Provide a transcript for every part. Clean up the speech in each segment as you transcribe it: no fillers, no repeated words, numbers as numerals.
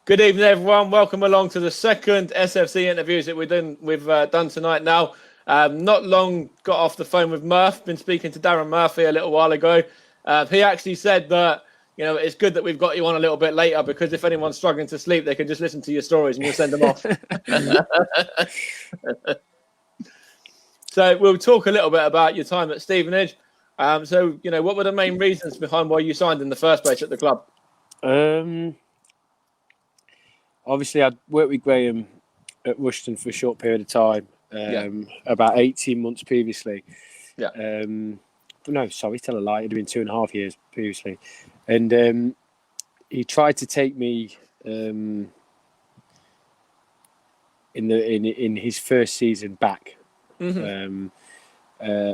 Good evening, everyone. Welcome along to the second SFC interviews that we've done tonight now. Not long got off the phone with Murph. Been speaking to Darren Murphy a little while ago. He actually said that, it's good that we've got you on a little bit later because if anyone's struggling to sleep, they can just listen to your stories and you'll send them off. So we'll talk a little bit about your time at Stevenage. What were the main reasons behind why you signed in the first place at the club? Obviously, I'd worked with Graham at Rushton for a short period of time, about 18 months previously. Yeah. No, sorry, tell a lie. It'd have been 2.5 years previously. And he tried to take me in his first season back. Mm-hmm.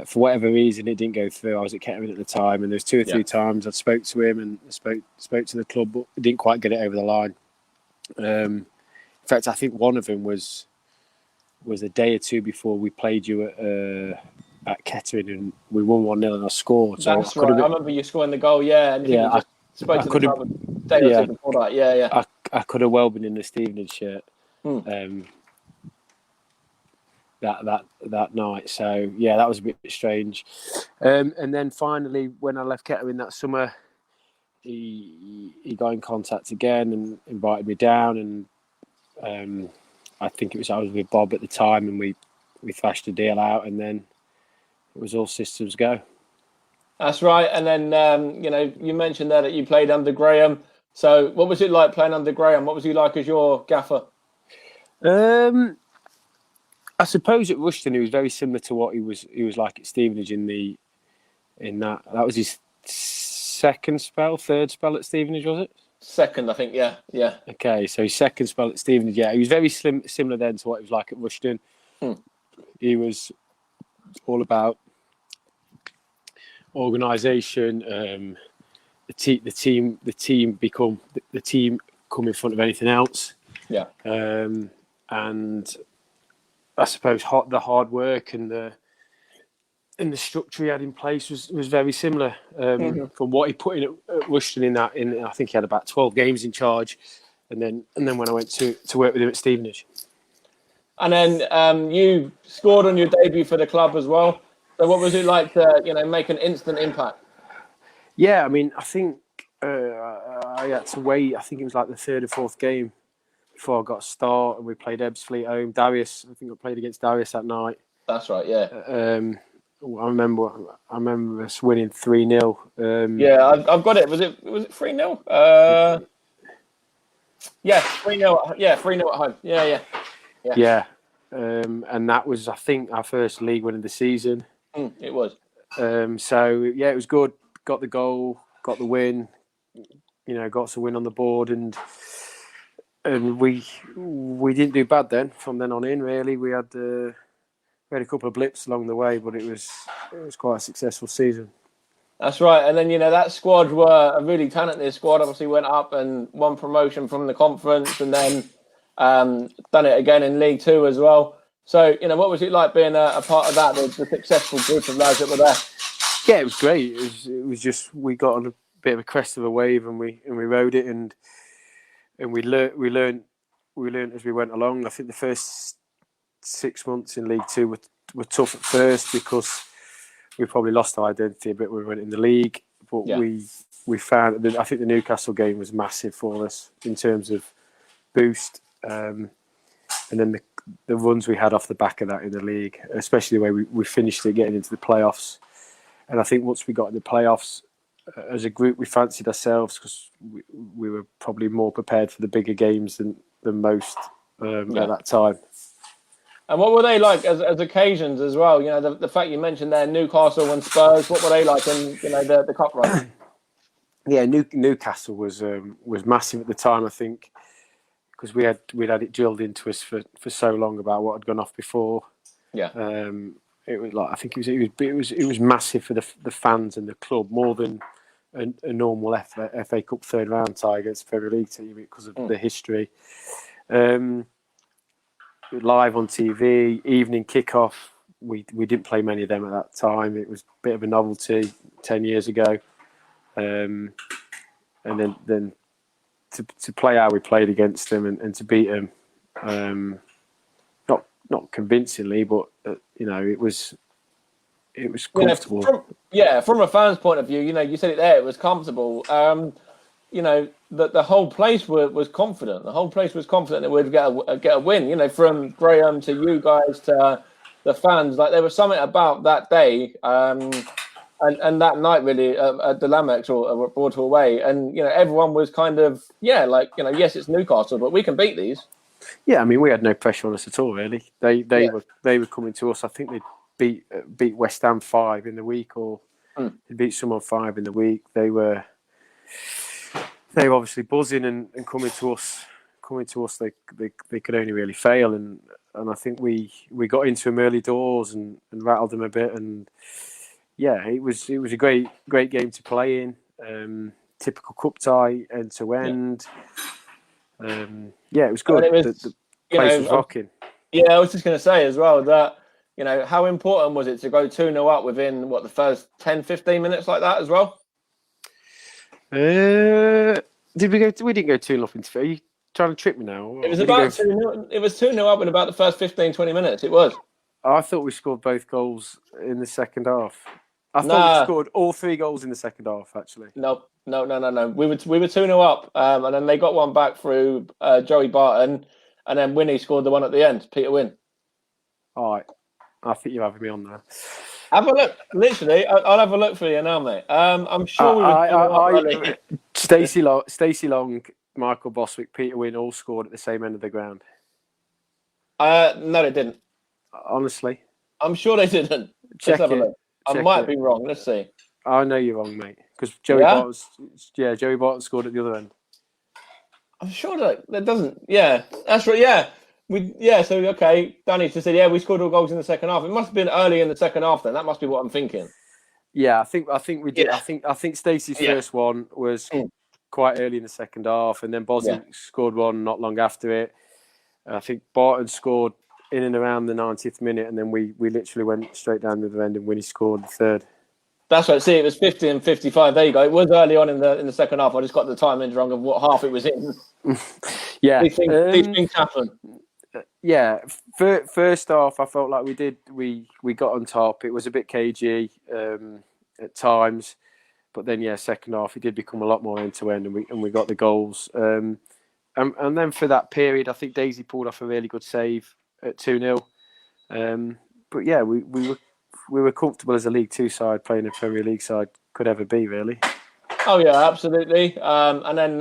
For whatever reason, it didn't go through. I was at Kettering at the time, and there was 2 or 3 times I spoke to him and spoke to the club, but didn't quite get it over the line. In fact, I think one of them was a day or two before we played you at Kettering, and we won 1-0 and I scored. So That's right. I remember you scoring the goal. Yeah, and you just spoke to the club a day or two before that. Yeah. I could have well been in the Stevenage shirt. That night. So that was a bit strange. And then finally, when I left Kettering that summer, he got in contact again and invited me down, and I think I was with Bob at the time, and we thrashed a deal out, and then it was all systems go. That's right. And then you mentioned there that you played under Graham. So what was it like playing under Graham? What was he like as your gaffer? I suppose at Rushton he was very similar to what he was like at Stevenage in that was his third spell at Stevenage, was it? Second, I think, yeah. Okay, so his second spell at Stevenage, he was very similar then to what he was like at Rushton. He was all about organisation, the team come in front of anything else. Yeah. And I suppose the hard work and the structure he had in place was very similar from what he put in at Rushton. I think he had about 12 games in charge, and then when I went to work with him at Stevenage. And then you scored on your debut for the club as well. So what was it like to make an instant impact? Yeah, I mean, I think I had to wait. I think it was like the third or fourth game before I got a start, and we played Beardsley at home. Darius, I think I played against Darius that night. That's right, yeah. I remember us winning 3-0. I've got it. Was it 3-0? Yeah, 3-0. Yeah, 3-0 at home. Yeah. And that was, I think, our first league win of the season. It was. It was good. Got the goal, got the win. Got some win on the board, and we didn't do bad then. From then on in, really, we had a couple of blips along the way, but it was quite a successful season. That's right. And then that squad were a really talented squad. Obviously, went up and won promotion from the conference, and then done it again in League Two as well. So what was it like being a part of that? The successful group of lads that were there. Yeah, it was great. It was just we got on a bit of a crest of a wave, and we rode it, and we learned as we went along. I think the first 6 months in League Two were tough at first because we probably lost our identity a bit when we went in the league. But we found that I think the Newcastle game was massive for us in terms of boost, and then the runs we had off the back of that in the league, especially the way we finished it, getting into the playoffs. And I think once we got in the playoffs, as a group, we fancied ourselves because we were probably more prepared for the bigger games than most at that time. And what were they like as occasions as well? The fact you mentioned there, Newcastle and Spurs. What were they like in the cup run? Yeah, Newcastle was massive at the time. I think because we'd had it drilled into us for so long about what had gone off before. Yeah. It was like I think it was massive for the fans and the club more than a normal FA Cup third round tie against a Premier League team because of the history. Live on TV, evening kickoff. We didn't play many of them at that time. It was a bit of a novelty 10 years ago. And then to play how we played against them and to beat them, not convincingly, but it was comfortable. From a fan's point of view, you said it there. It was comfortable. The whole place was confident. The whole place was confident that we'd get a win. From Graham to you guys to the fans. Like, there was something about that day. And that night, really, at the Lamex or Broadhall away, and everyone was kind of yes, it's Newcastle, but we can beat these. Yeah, I mean, we had no pressure on us at all, really. They were coming to us. I think they beat West Ham 5 in the week, or they beat someone 5 in the week. They were obviously buzzing and coming to us. They could only really fail, and I think we got into them early doors and rattled them a bit and. Yeah, it was a great game to play in. Typical cup tie, end to end. It was good. The place was rocking. Yeah, I was just going to say as well that how important was it to go 2-0 up within the first 10, 15 minutes like that as well? Did we go? We didn't go 2-0 into. Are you trying to trick me now? It was about 2-0. It was 2-0 up in about the first 15, 20 minutes. It was. I thought we scored both goals in the second half. I thought we scored all 3 goals in the second half, actually. No. We were 2-0 up, and then they got one back through Joey Barton, and then Winnie scored the one at the end, Peter Wynn. All right. I think you're having me on there. Have a look. Literally, I'll have a look for you now, mate. I'm sure Stacey Long, Michael Boswick, Peter Wynn all scored at the same end of the ground. No, they didn't. Honestly. I'm sure they didn't. Let's have a look. I might be wrong. Let's see. I know you're wrong, mate. Because Joey Barton scored at the other end. I'm sure that doesn't. Yeah, that's right. Yeah, So okay, Danny just said, we scored all goals in the second half. It must have been early in the second half. Then that must be what I'm thinking. Yeah, I think we did. Yeah. I think Stacey's first one was quite early in the second half, and then Boswick scored one not long after it. I think Barton scored in and around the 90th minute, and then we literally went straight down the other end, and Winnie scored the third. That's right. See, it was 50 and 55. There you go. It was early on in the second half. I just got the timing wrong of what half it was in. Yeah, these things happen. Yeah, first half I felt like we got on top. It was a bit cagey at times, but then second half it did become a lot more end to end, and we got the goals. And then for that period, I think Daisy pulled off a really good save at 2-0. But yeah, we were comfortable as a League Two side playing a Premier League side could ever be, really. Oh yeah, absolutely. And then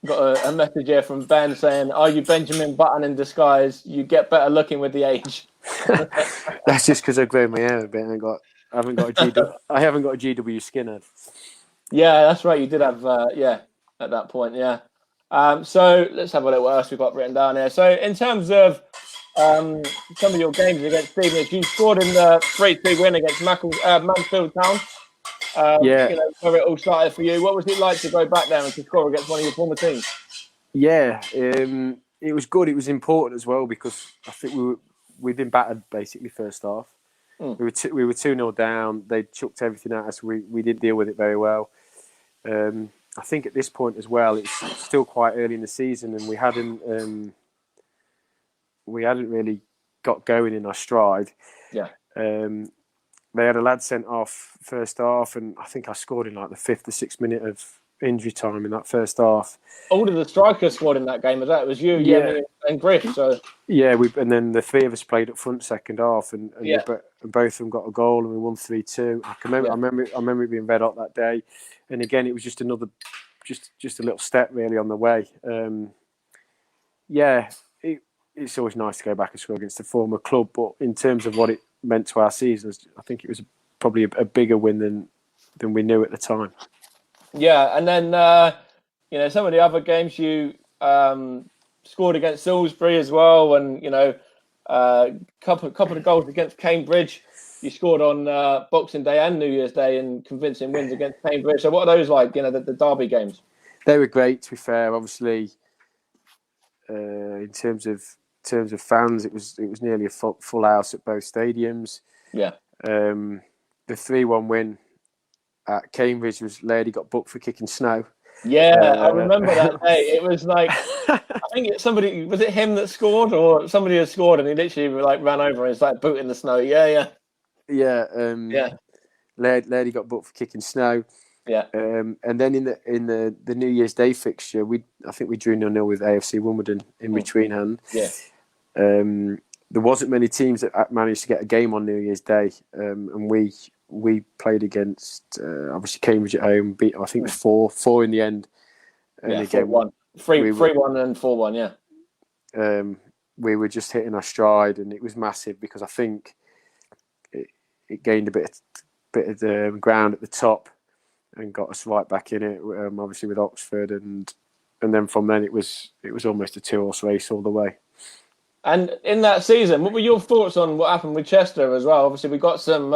got a message here from Ben saying, "Are you Benjamin Button in disguise? You get better looking with the age." That's just because I've grown my hair a bit and I haven't got a GW skinhead. Yeah, that's right. You did have at that point. Yeah. So let's have a look what else we've got written down here. So in terms of some of your games against Stevenage, you scored in the 3-2 win against Mansfield Town. Where it all started for you. What was it like to go back there and to score against one of your former teams? Yeah, it was good. It was important as well because I think we'd been battered basically first half. We were 2-0 down. They chucked everything at us. We didn't deal with it very well. I think at this point as well, it's still quite early in the season, and we hadn't really got going in our stride. Yeah. They had a lad sent off first half, and I think I scored in like the 5th or 6th minute of injury time in that first half. All of the strikers scored in that game, was that? It was you, Yemi, and Griff. So and then the 3 of us played up front second half, and both of them got a goal, and we won 3-2. I remember it being red hot that day, and again it was just another, just a little step really on the way. It's always nice to go back and score against a former club, but in terms of what it meant to our seasons, I think it was probably a bigger win than we knew at the time. Yeah, and then some of the other games you scored against Salisbury as well, and couple of goals against Cambridge. You scored on Boxing Day and New Year's Day in convincing wins against Cambridge. So what are those like? The derby games? They were great. To be fair, obviously, in terms of fans, it was nearly a full house at both stadiums. Yeah. The 3-1 win at Cambridge was Lady got booked for kicking snow. Yeah, I remember that day. It was like, I think somebody, was it him that scored or somebody had scored and he literally like ran over and it's like boot in the snow. Yeah. yeah. Yeah. Lairdy got booked for kicking snow. Yeah. And then in the New Year's Day fixture, I think we drew 0-0 with AFC Wimbledon in between hand. Yeah. There wasn't many teams that managed to get a game on New Year's Day, and we played against obviously Cambridge at home. Beat, I think it was 4 in the end. And Yeah, again, 4-1. 3-1 and 4-1. Yeah. We were just hitting our stride, and it was massive because I think it gained a bit of ground at the top and got us right back in it. Obviously with Oxford, and then from then it was almost a 2-horse race all the way. And in that season, what were your thoughts on what happened with Chester as well? Obviously, we got some.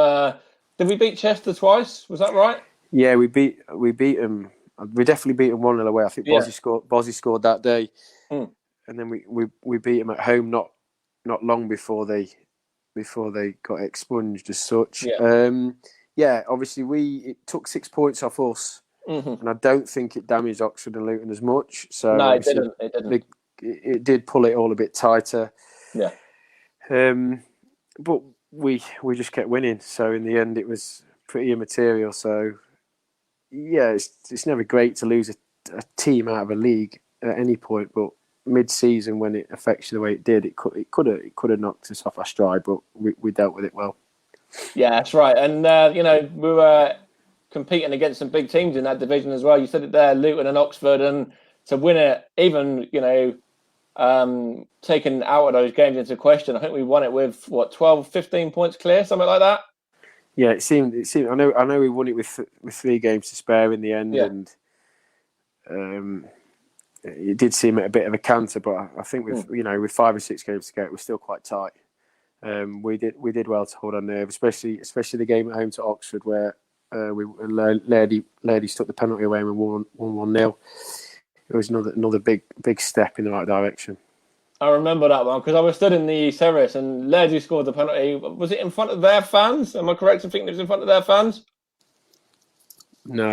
Did we beat Chester twice? Was that right? Yeah, we beat them. We definitely beat them 1-0 away. I think Bozzy scored that day, and then we beat them at home not long before they got expunged as such. Yeah. Obviously it took 6 points off us, and I don't think it damaged Oxford and Luton as much. So no, it didn't. It didn't. It did pull it all a bit tighter. Yeah. But we just kept winning. So in the end, it was pretty immaterial. So yeah, it's never great to lose a team out of a league at any point. But mid-season, when it affects you the way it did, it could have knocked us off our stride. But we dealt with it well. Yeah, that's right. And we were competing against some big teams in that division as well. You said it there, Luton and Oxford, and to win it, even taking out of those games into question, I think we won it with 12, 15 points clear, something like that. Yeah, it seemed. I know we won it with 3 games to spare in the end, and it did seem a bit of a canter. But I think with 5 or 6 games to go, it was still quite tight. We did well to hold our nerve, especially the game at home to Oxford, where Lairdy stuck the penalty away and we won 1-0. It was another big step in the right direction. I remember that one because I was stood in the terrace and Lairdy scored the penalty. Was it in front of their fans? Am I correct in thinking it was in front of their fans? No,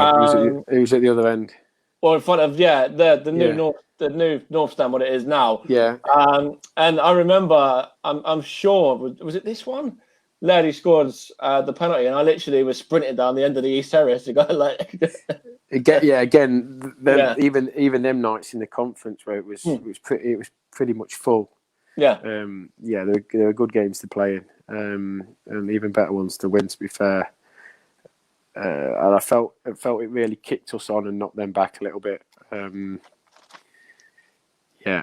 it was at the other end. Or in front of the new North Stand, what it is now. Yeah. And I remember, I'm sure, was it this one? Lairdy scored the penalty, and I literally was sprinting down the end of the East Terrace to go like. Again, even them nights in the conference where it was pretty much full. Yeah. There were good games to play in, and even better ones to win. To be fair, and I felt it really kicked us on and knocked them back a little bit.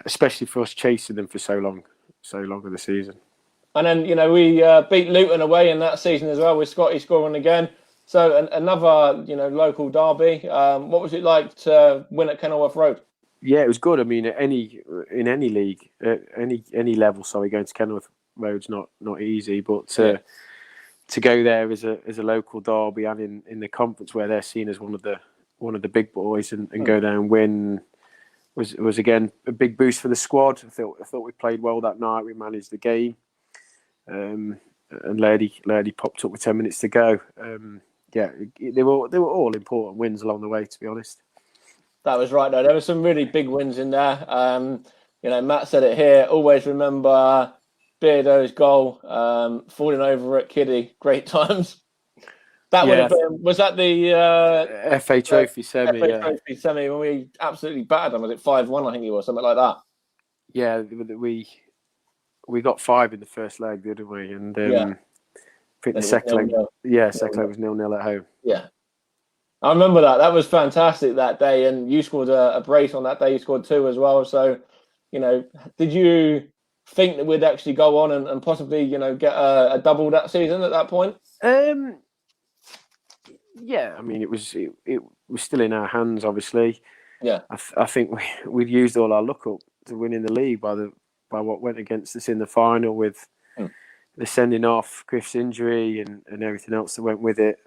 Especially for us chasing them for so long of the season. And then we beat Luton away in that season as well with Scotty scoring again. So another local derby. What was it like to win at Kenilworth Road? Yeah, it was good. I mean, in any league, any level, going to Kenilworth Road's not easy, but to go there as a local derby and in the conference where they're seen as one of the big boys and go there and win was again a big boost for the squad. I thought we played well that night. We managed the game, and Lairdy popped up with 10 minutes to go. They were all important wins along the way, to be honest. That was right, though. There were some really big wins in there. Matt said it here. Always remember Beardo's goal, falling over at Kiddie. Great times. That would have been. Was that the FA Trophy semi? FA Trophy semi when we absolutely battered them. Was it 5-1? I think it was something like that. Yeah, we got 5 in the first leg, didn't we? And I think the second leg. Yeah, second leg was 0-0 at home. Yeah. I remember that. That was fantastic that day, and you scored a brace on that day. You scored 2 as well. So, did you think that we'd actually go on and possibly, get a double that season at that point? Yeah, I mean, it was still in our hands, obviously. Yeah, I think we've used all our luck up to winning the league by what went against us in the final with the sending off, Griff's injury, and everything else that went with it.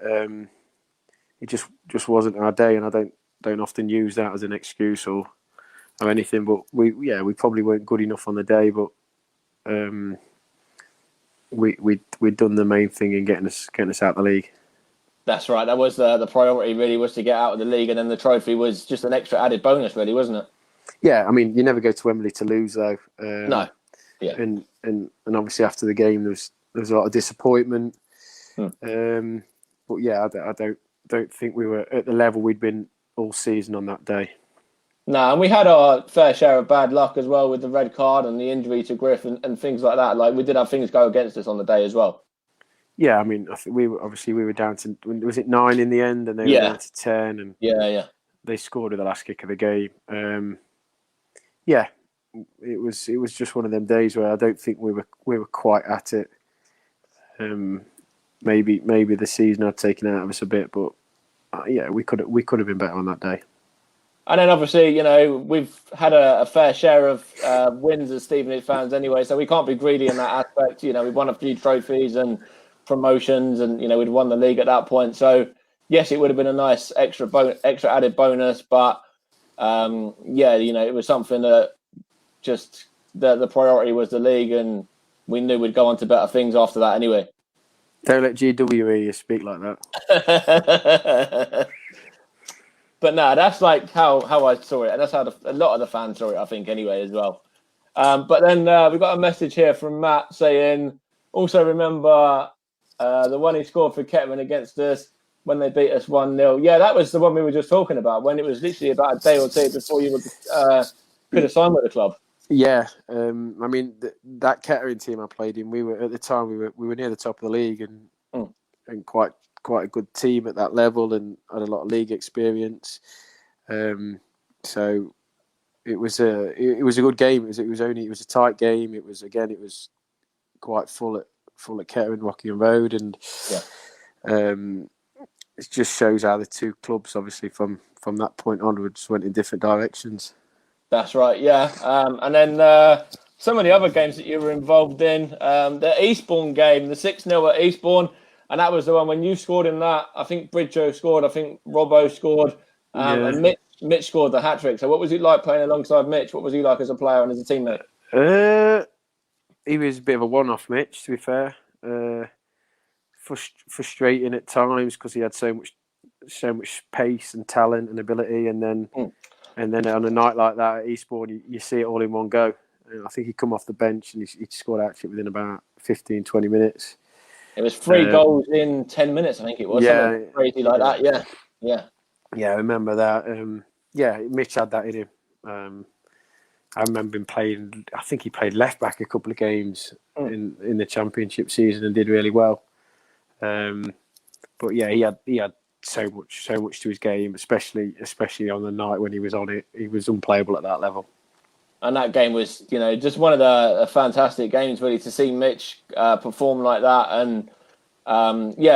It just wasn't our day, and I don't often use that as an excuse or anything. But we probably weren't good enough on the day, but we'd done the main thing in getting us out of the league. That's right. That was the priority. Really, was to get out of the league, and then the trophy was just an extra added bonus, really, wasn't it? Yeah, I mean, you never go to Wembley to lose, though. No. Yeah. And obviously after the game, there was a lot of disappointment. Hmm. But yeah, I don't think we were at the level we'd been all season on that day. No, and we had our fair share of bad luck as well with the red card and the injury to Griff and things like that. Like we did have things go against us on the day as well. Yeah, I mean, I think we were down to, was it 9 in the end, and they were Yeah. down to 10, and Yeah. they scored at the last kick of the game. Yeah, it was just one of them days where I don't think we were quite at it. Maybe the season had taken out of us a bit, but yeah, we could have been better on that day. And then obviously, you know, we've had a fair share of wins as Stevenage fans anyway, so we can't be greedy in that aspect. You know, we've won a few trophies and promotions, and you know, we'd won the league at that point. So yes, it would have been a nice extra added bonus, but yeah, you know, it was something that just the priority was the league, and we knew we'd go on to better things after that anyway. Don't let GWE speak like that. But no, that's like how I saw it, and that's how a lot of the fans saw it, I think, anyway, as well. But then we got a message here from Matt saying, also remember the one he scored for Kettering against us when they beat us 1-0. Yeah, that was the one we were just talking about, when it was literally about a day or two before you could have signed with the club. Yeah, I mean that Kettering team I played in, we were at the time we were near the top of the league and quite a good team at that level, and had a lot of league experience. So it was a good game. It was a tight game. It was quite full at Kettering, Rockingham Road, and it just shows how the two clubs, obviously from that point onwards, went in different directions. That's right, yeah. And then some of the other games that you were involved in, the Eastbourne game, the 6-0 at Eastbourne, and that was the one when you scored in that. I think Bridjo scored, I think Robbo scored, and Mitch scored the hat-trick. So what was it like playing alongside Mitch? What was he like as a player and as a teammate? He was a bit of a one-off, Mitch, to be fair. Frustrating at times because he had so much pace and talent and ability, and then on a night like that at Eastbourne, you see it all in one go. And I think he come off the bench and he scored actually within about 15, 20 minutes. It was 3 goals in 10 minutes, I think it was. Something crazy like that, yeah. Yeah, I remember that. Mitch had that in him. I remember him playing, I think he played left back a couple of games in the championship season and did really well. But yeah, he had so much to his game, especially on the night when he was on it. He was unplayable at that level. And that game was, you know, just one of the fantastic games, really, to see Mitch perform like that. And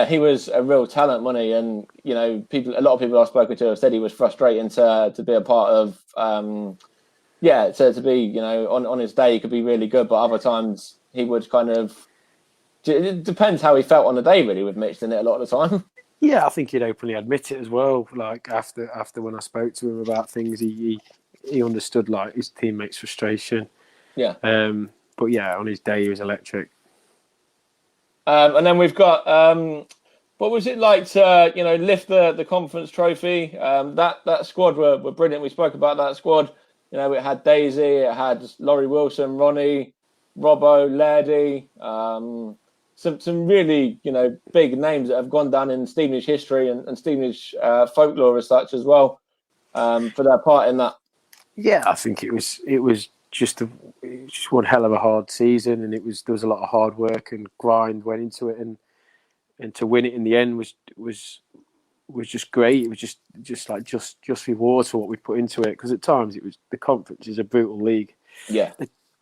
he was a real talent, wasn't he? And you know, a lot of people I've spoken to have said he was frustrating to be a part of. To be, you know, on his day he could be really good, but other times he would kind of. It depends how he felt on the day, really, with Mitch, didn't it? A lot of the time. Yeah, I think he'd openly admit it as well. Like after when I spoke to him about things, he understood like his teammates' frustration. Yeah. But yeah, on his day he was electric. And then we've got what was it like to lift the conference trophy? That squad were brilliant. We spoke about that squad. You know, it had Daisy, it had Laurie Wilson, Ronnie, Robbo, Lairdy. Some really, big names that have gone down in Stevenage history and Stevenage folklore as such as well, for their part in that. Yeah, I think it was just one hell of a hard season, and there was a lot of hard work and grind went into it, and to win it in the end was just great. It was just rewards for what we put into it, because at times the conference is a brutal league. Yeah,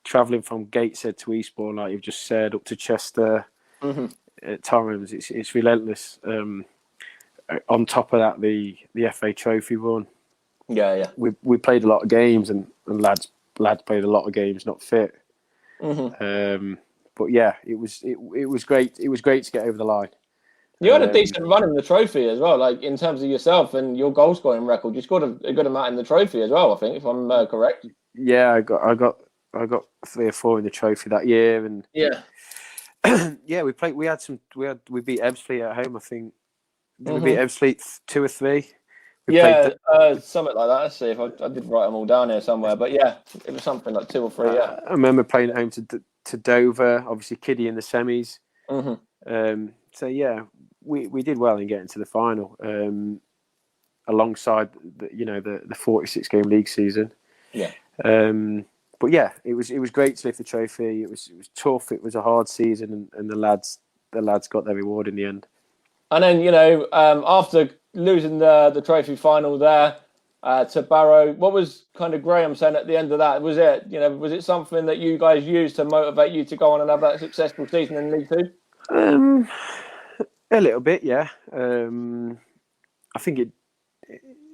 travelling from Gateshead to Eastbourne, like you've just said, up to Chester. Mm-hmm. At times it's relentless. On top of that, the FA Trophy run. Yeah. We played a lot of games, and lads played a lot of games not fit. Mm-hmm. But yeah, it was great. It was great to get over the line. You had a decent run in the trophy as well, like in terms of yourself and your goal scoring record. You scored a good amount in the trophy as well, I think, if I'm correct. Yeah, I got 3 or 4 in the trophy that year, and yeah. Yeah, we beat Beardsley at home, I think, Did we beat Beardsley 2 or 3? Yeah, something like that. Let's see if I did write them all down here somewhere. But yeah, it was something like 2 or 3. Yeah, I remember playing at home to Dover. Obviously, Kiddie in the semis. So yeah, we did well in getting to the final. Alongside the 46 game league season. Yeah. But yeah, it was great to lift the trophy. It was tough. It was a hard season, and the lads got their reward in the end. And then after losing the trophy final there to Boro, what was kind of Graham saying at the end of that? Was it something that you guys used to motivate you to go on and have that successful season in League Two? A little bit, yeah. I think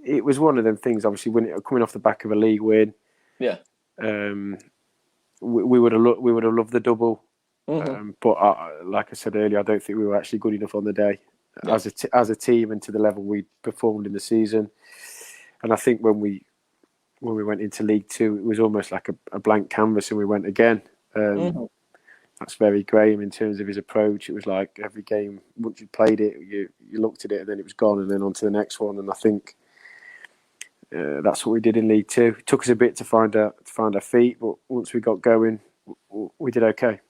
it was one of them things. Obviously, coming off the back of a league win, yeah. We would have loved the double, but like I said earlier, I don't think we were actually good enough on the day as a team and to the level we performed in the season. And I think when we went into League Two, it was almost like a blank canvas, and we went again. That's very Graham in terms of his approach. It was like every game, once you played it, you looked at it, and then it was gone, and then on to the next one. And I think that's what we did in League Two. It took us a bit to find our feet, but once we got going, we did okay.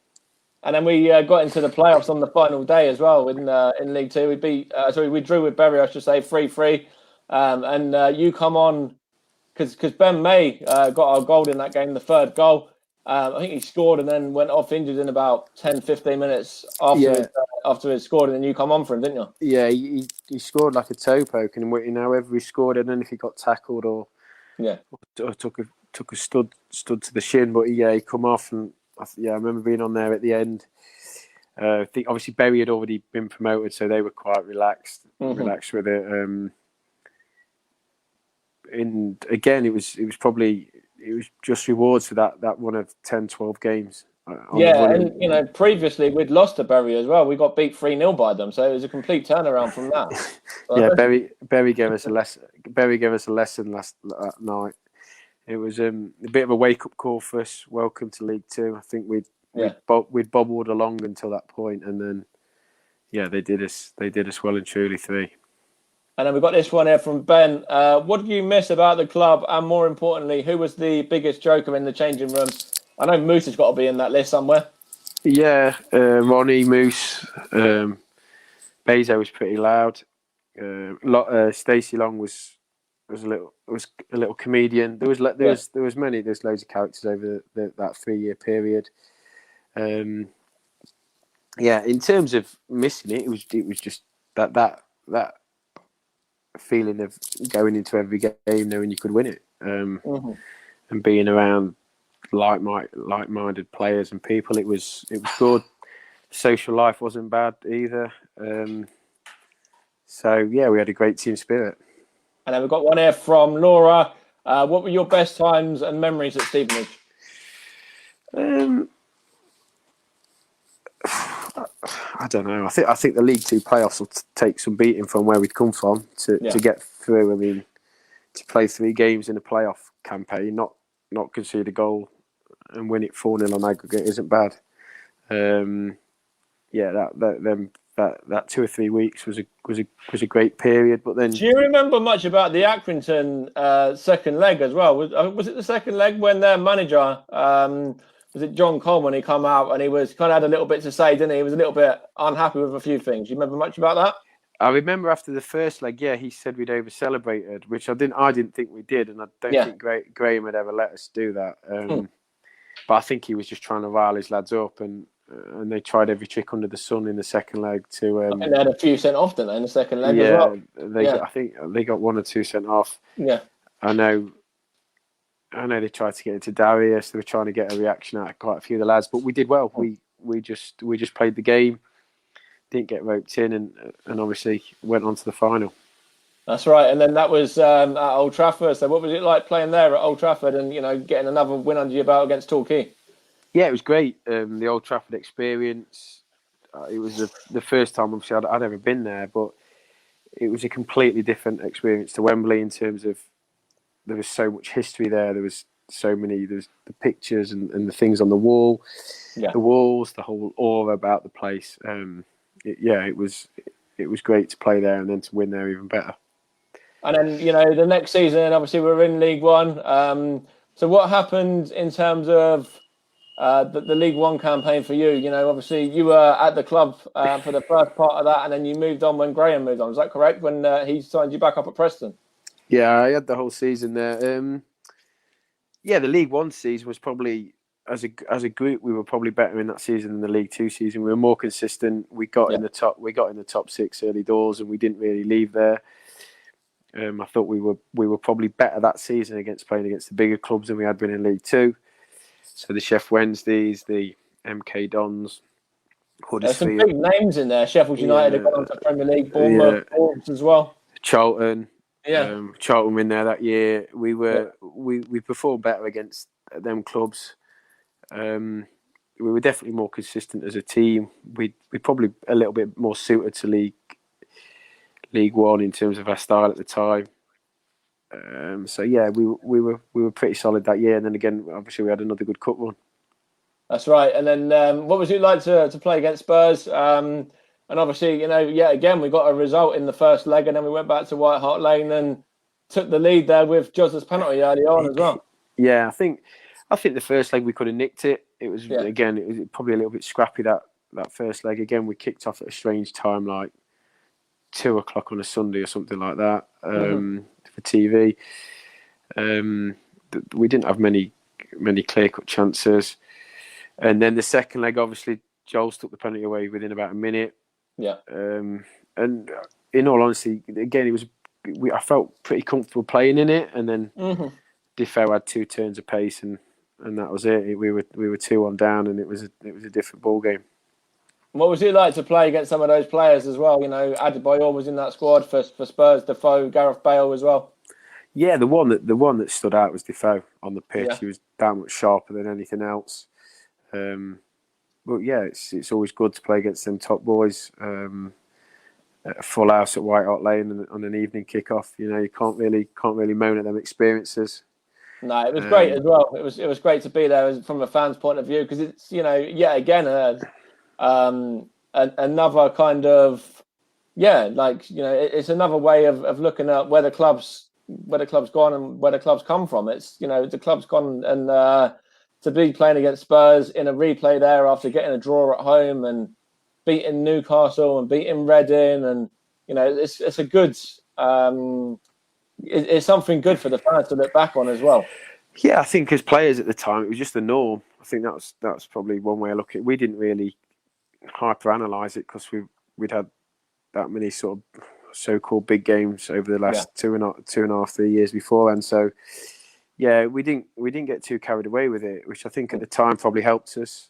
And then we got into the playoffs on the final day as well in League Two. We drew with Bury, I should say, 3-3. And you come on because Ben May got our goal in that game, the third goal. I think he scored and then went off injured in about 10-15 minutes after he scored, and then you come on for him, didn't you? Yeah, he scored like a toe poke, and whether he scored, I don't know if he got tackled or took a stud to the shin, but he come off, and I remember being on there at the end. I think obviously Bury had already been promoted, so they were quite relaxed with it. And again, it was just rewards for that one of 10, 12 games. And previously we'd lost to Bury as well. We got beat 3-0 by them, so it was a complete turnaround from that. Bury gave us a lesson. Bury gave us a lesson last night. It was a bit of a wake up call for us. Welcome to League Two. I think we'd bobbled along until that point, and then they did us well and truly 3. And then we've got this one here from Ben. What did you miss about the club? And more importantly, who was the biggest joker in the changing room? I know Moose has got to be in that list somewhere. Yeah, Ronnie, Moose. Bezo was pretty loud. Stacey Long was a little comedian. There's loads of characters over that 3-year period. In terms of missing it, it was just that feeling of going into every game knowing you could win it, and being around like-minded players and people. It was good. Social life wasn't bad either. We had a great team spirit. And then we've got one here from Laura. What were your best times and memories at Stevenage? I don't know. I think the League Two playoffs will take some beating from where we'd come from to get through. I mean, to play 3 games in a playoff campaign, not concede a goal and win it 4-0 on aggregate isn't bad. That 2 or 3 weeks was a great period. But then, do you remember much about the Accrington second leg as well? Was it the second leg when their manager? Was it John Coleman? He come out and he was kind of had a little bit to say, didn't he? He was a little bit unhappy with a few things. You remember much about that? I remember after the first leg, he said we'd over celebrated, which I didn't think we did, and I don't think Graham would ever let us do that. But I think he was just trying to rile his lads up, and they tried every trick under the sun in the second leg to. I think they had a few sent off, didn't they, in the second leg as well? I think they got 1 or 2 sent off. Yeah, I know they tried to get into Darius. They were trying to get a reaction out of quite a few of the lads, but we did well. We just played the game, didn't get roped in, and obviously went on to the final. That's right. And then that was at Old Trafford. So what was it like playing there at Old Trafford and getting another win under your belt against Torquay? Yeah, it was great. The Old Trafford experience. It was the first time obviously I'd ever been there, but it was a completely different experience to Wembley in terms of there was so much history there. There was the pictures and the things on the wall, the walls, the whole aura about the place. It was great to play there and then to win there even better. And then, the next season, obviously, we're in League One. So what happened in terms of the League One campaign for you? Obviously, you were at the club for the first part of that, and then you moved on when Graham moved on. Is that correct? When he signed you back up at Preston? Yeah, I had the whole season there. The League One season was probably, as a group, we were probably better in that season than the League Two season. We were more consistent. We got in the top 6 early doors, and we didn't really leave there. I thought we were probably better that season playing against the bigger clubs than we had been in League Two. So the Sheff Wednesdays, the MK Dons, There's some big names in there. Sheffield United have gone on to the Premier League, Bournemouth, Wolves as well. Charlton. Yeah. Charlton were in there that year. We performed better against them clubs. We were definitely more consistent as a team. We probably a little bit more suited to League One in terms of our style at the time. We were pretty solid that year, and then again, obviously, we had another good cup run. That's right. And then, what was it like to play against Spurs? And obviously, again, we got a result in the first leg, and then we went back to White Hart Lane and took the lead there with Jos's penalty early on as well. Yeah, I think the first leg we could have nicked it. It was probably a little bit scrappy that first leg. Again, we kicked off at a strange time, like 2:00 on a Sunday or something like that, for TV. We didn't have many clear-cut chances. And then the second leg, obviously, Joel took the penalty away within about a minute. Yeah. And in all honesty, again, I felt pretty comfortable playing in it. And then Defoe had 2 turns of pace, and that was it. We were 2-1 down, and it was a different ball game. What was it like to play against some of those players as well? Adebayor was in that squad for Spurs. Defoe, Gareth Bale as well. Yeah, the one that stood out was Defoe on the pitch. Yeah. He was damn much sharper than anything else. But yeah, it's always good to play against them top boys. At a full house at White Hart Lane on an evening kickoff. You can't really moan at them experiences. No, it was great as well. It was great to be there from a fan's point of view, because it's another kind of it's another way of looking at where the club's gone and where the club's come from. It's the club's gone, and to be playing against Spurs in a replay there after getting a draw at home and beating Newcastle and beating Reading, and it's a good it's something good for the fans to look back on as well. Yeah, I think as players at the time, it was just the norm. I think that was probably one way of looking at it. We didn't really hyper-analyse it because we'd had that many sort of so-called big games over the last 2.5, 3 years before, and so we didn't get too carried away with it, which I think at the time probably helped us.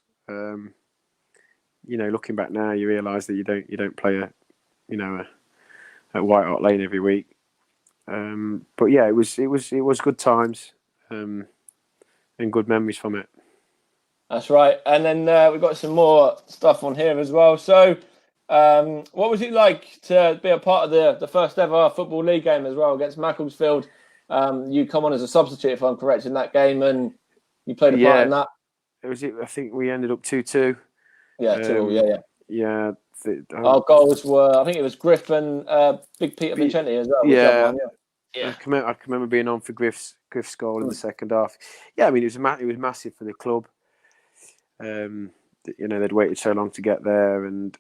Looking back now, you realise that you don't play at White Hart Lane every week. But yeah, it was good times and good memories from it. That's right. And then we've got some more stuff on here as well. So, what was it like to be a part of the first ever Football League game as well against Macclesfield? You come on as a substitute, if I'm correct, in that game, and you played a part in that. I think we ended up 2-2. Yeah, 2-2. Yeah. Our goals were, I think it was Griff and Big Peter Vincenti as well. Yeah. I can remember being on for Griff's goal in the second half. Yeah, I mean, it was massive for the club. They'd waited so long to get there, and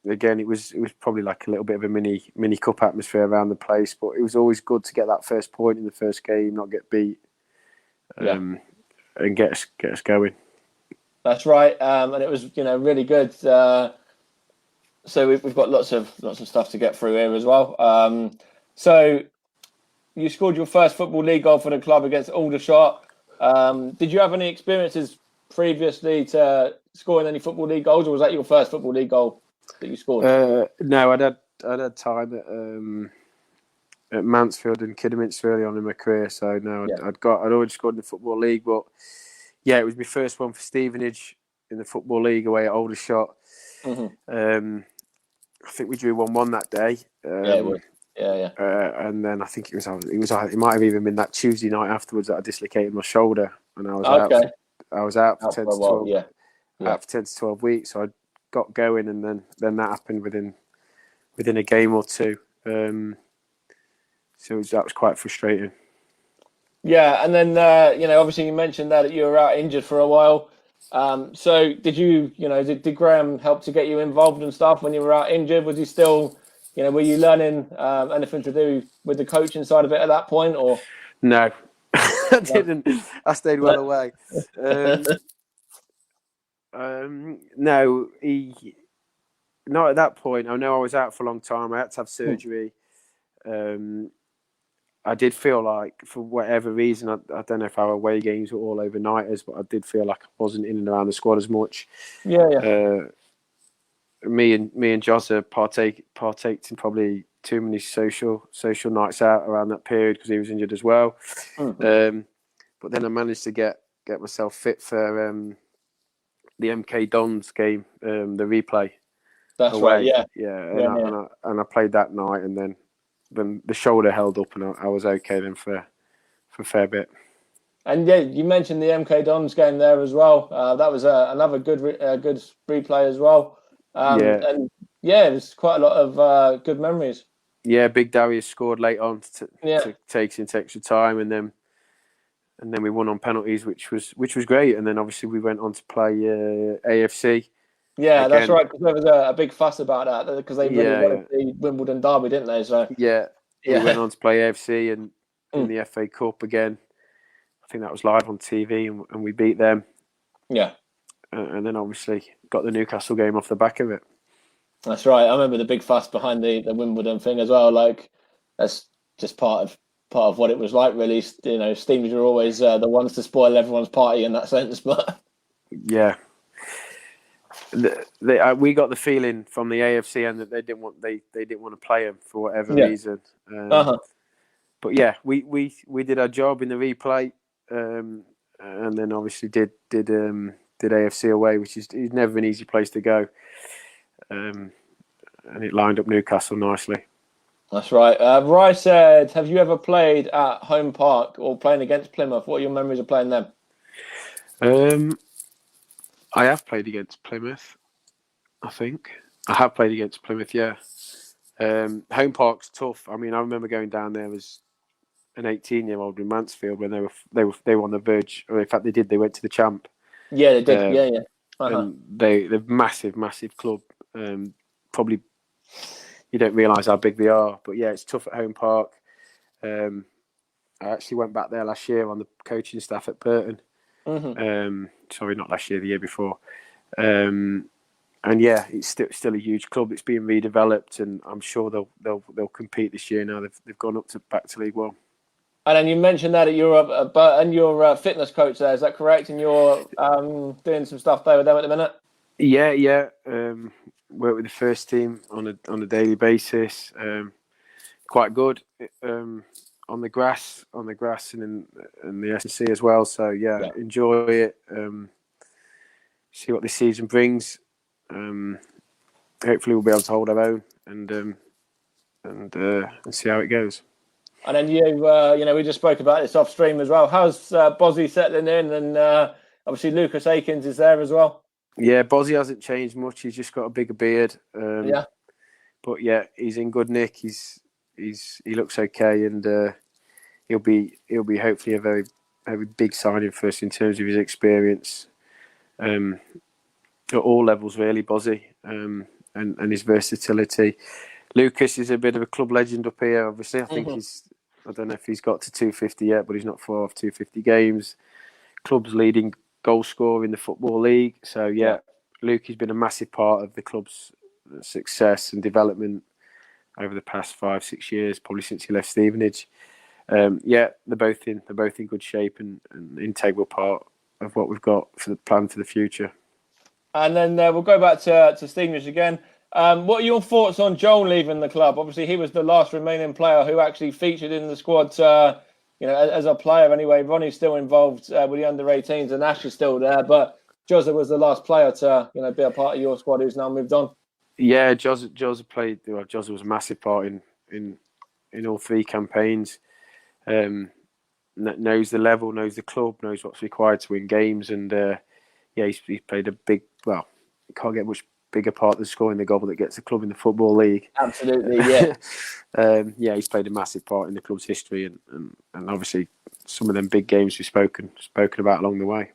again, it was probably like a little bit of a mini cup atmosphere around the place. But it was always good to get that first point in the first game, not get beat, and get us going. That's right, and it was really good. So we've got lots of stuff to get through here as well. So you scored your first Football League goal for the club against Aldershot. Did you have any experiences previously to scoring any Football League goals, or was that your first Football League goal that you scored? No, I'd had time at Mansfield and Kidderminster early on in my career, so no, I'd already scored in the Football League, but yeah, it was my first one for Stevenage in the Football League away at Aldershot. Mm-hmm. I think we drew 1-1 that day. It was. Yeah. And then I think it might have even been that Tuesday night afterwards that I dislocated my shoulder, and I was out. I was out for 10 to 12. Out for 10 to 12 weeks. So I got going, and then that happened within within a game or two. So that was quite frustrating. Yeah, and then obviously you mentioned that you were out injured for a while. So did did Graham help to get you involved and stuff when you were out injured? Was he still, were you learning anything to do with the coaching side of it at that point, or No, I didn't. I stayed well away. No, not at that point. I know I was out for a long time. I had to have surgery. I did feel like, for whatever reason, I don't know if our away games were all overnighters, but I did feel like I wasn't in and around the squad as much. Yeah. Me and Jozza partaked in probably too many social nights out around that period because he was injured as well. But then I managed to get myself fit for the MK Dons game, the replay. That's away. Right. Yeah. And I played that night, and then the shoulder held up, and I was okay then for a fair bit. And yeah, you mentioned the MK Dons game there as well. That was another good replay as well. And yeah, it was quite a lot of good memories. Yeah, Big Darius scored late on to take into extra time, and then we won on penalties, which was great. And then obviously we went on to play AFC. Yeah, again. That's right. Because there was a big fuss about that because they really wanted the Wimbledon derby, didn't they? So we went on to play AFC and in the FA Cup again. I think that was live on TV, and we beat them. Yeah. And then obviously got the Newcastle game off the back of it. That's right. I remember the big fuss behind the Wimbledon thing as well. Like, that's just part of what it was like, really. Steamers are always the ones to spoil everyone's party in that sense. But yeah, we got the feeling from the AFC end that they didn't want to play him for whatever reason. But yeah, we did our job in the replay, and then obviously did AFC away, which is never an easy place to go. And it lined up Newcastle nicely. That's right. Rye said, have you ever played at Home Park or playing against Plymouth? What are your memories of playing them? I have played against Plymouth, I think. I have played against Plymouth, yeah. Home Park's tough. I mean, I remember going down there as an 18-year-old in Mansfield when they were on the verge, or in fact they went to the champ. Yeah, they did. And they're massive club. Probably you don't realise how big they are, but yeah, it's tough at Home Park. I actually went back there last year on the coaching staff at Burton. Sorry, not last year, the year before. And yeah, it's still a huge club. It's being redeveloped, and I'm sure they'll compete this year. Now they've gone back to League One. And then you mentioned that you're a fitness coach there. Is that correct? And you're doing some stuff there with them at the minute. Yeah. Work with the first team on a daily basis. Quite good on the grass and in the S&C as well. So yeah, enjoy it. See what this season brings. Hopefully we'll be able to hold our own and see how it goes. And then we just spoke about this off stream as well. How's Bozzy settling in? And obviously Lucas Akins is there as well. Yeah, Bozzy hasn't changed much. He's just got a bigger beard. But yeah, he's in good nick. He looks okay, and he'll be hopefully a very, very big signing for us in terms of his experience at all levels, really. Bozzy and his versatility. Lucas is a bit of a club legend up here. Obviously, I think I don't know if he's got to 250 yet, but he's not far off 250 games. Club's leading goal scorer in the Football League. So yeah, Luke has been a massive part of the club's success and development over the past 5-6 years, probably since he left Stevenage. They're both in good shape and an integral part of what we've got for the plan for the future. And then we'll go back to Stevenage again. What are your thoughts on Joel leaving the club? Obviously, he was the last remaining player who actually featured in the squad. As a player anyway. Ronnie's still involved with the under-18s, and Ash is still there. But Jozza was the last player to be a part of your squad who's now moved on. Yeah, Jozza played. Well, Jozza was a massive part in all three campaigns. Knows the level, knows the club, knows what's required to win games, and he's played a big. Well, you can't get much bigger part than scoring the goal that gets the club in the Football League. Absolutely, yeah. Yeah, he's played a massive part in the club's history, and obviously some of them big games we've spoken about along the way.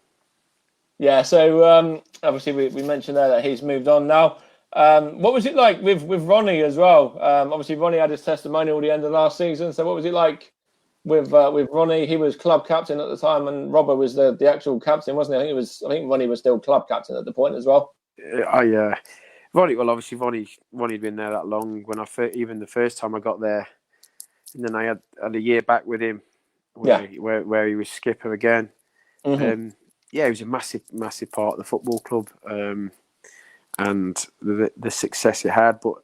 Yeah, so obviously we mentioned there that he's moved on now. What was it like with Ronnie as well? Obviously Ronnie had his testimonial at the end of last season. So what was it like with Ronnie? He was club captain at the time, and Robert was the actual captain, wasn't he? I think Ronnie was still club captain at the point as well. Ronnie. Well, obviously Ronnie'd been there that long. When even the first time I got there, and then I had a year back with him, where he was skipper again. Mm-hmm. He was a massive part of the football club, and the success it had. But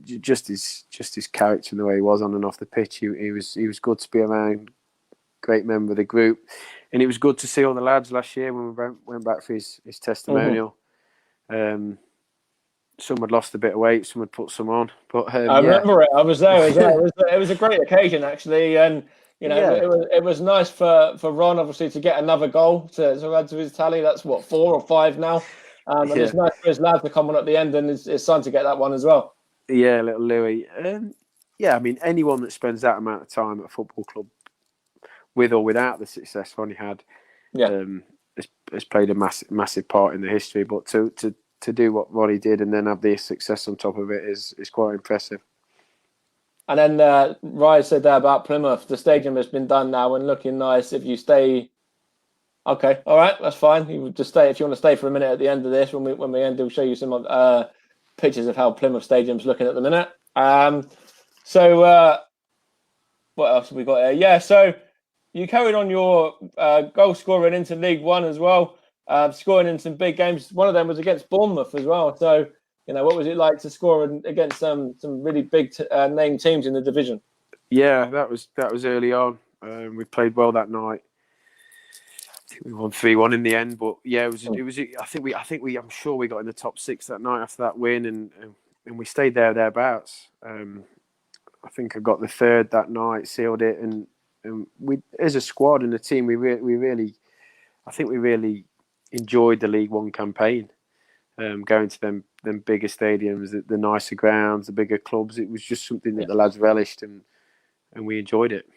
just his character and the way he was on and off the pitch, he was good to be around. Great member of the group, and it was good to see all the lads last year when we went back for his testimonial. Mm-hmm. Some had lost a bit of weight, some had put some on. But I remember it. I was there. It was a great occasion actually, and it was nice for Ron obviously to get another goal to add to his tally. That's what, 4 or 5 now, and it's nice for his lad to come on at the end and his son to get that one as well. Yeah, little Louis. I mean, anyone that spends that amount of time at a football club, with or without the success Ronnie had, has played a massive part in the history. But to do what Ronnie did and then have the success on top of it is quite impressive. And then Ryan said there about Plymouth. The stadium has been done now and looking nice. If you stay, okay, all right, that's fine. You just stay if you want to stay for a minute at the end of this. When we end, we'll show you some pictures of how Plymouth Stadium's looking at the minute. So what else have we got here? Yeah, so you carried on your goal scoring into League One as well, scoring in some big games. One of them was against Bournemouth as well. So, what was it like to score against some really big name teams in the division? Yeah, that was early on. We played well that night. I think we won 3-1 in the end, but yeah, it was. I'm sure we got in the top 6 that night after that win, and we stayed thereabouts. I think I got the 3rd that night, sealed it, and we, as a squad and a team, we really enjoyed the League One campaign. Going to them bigger stadiums, the nicer grounds, the bigger clubs. It was just something that the lads relished, and we enjoyed it.